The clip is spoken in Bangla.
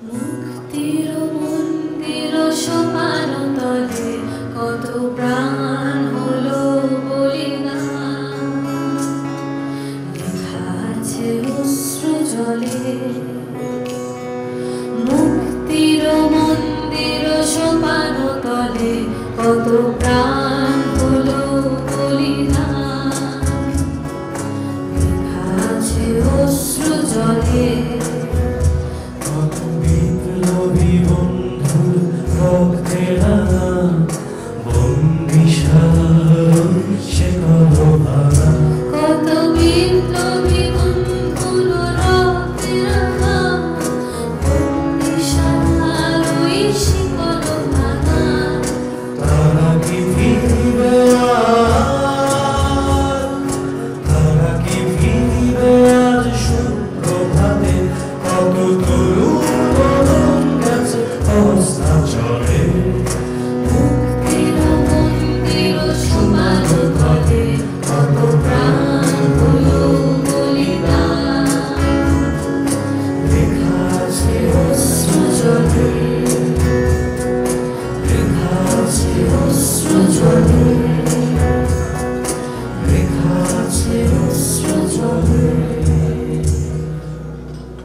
মুক্তির মন্দির সোপান তলে কত প্রাণ হলো বলিদান, লেখা আছে অশ্রু জলে। মুক্তির মন্দির সোপান তলে কত প্রাণ হলো বলিদান, লেখা আছে অশ্রু জলে। কত বিপ্লবী বন্ধুর রক্তে রাঙা, বন্দিশালার ওই শিকল ভাঙা। তারা কি ফিরবে তারা কি ফিরবে আজ সুপ্রভাতে? কত তরুণ গেছে অস্তাচলে। মুক্তির মন্দির সোপান তলে কত প্রাণ হলো বলিদান, লেখা আছে অশ্রু জলে, লেখা আছে অশ্রু জলে।